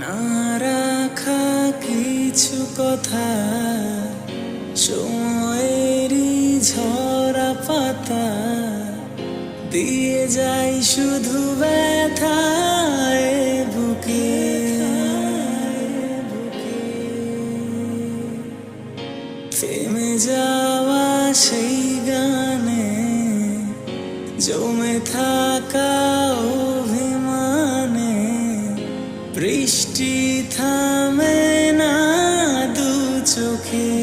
না রাখা কিছু কথা, সময়েরই ঝরা পাতা দিয়ে যাই শুধু ব্যথায় বুকে। থেমে যাওয়া সেই গানে জমে থাকা অভিমানে বৃষ্টি থামে না দু চোখে।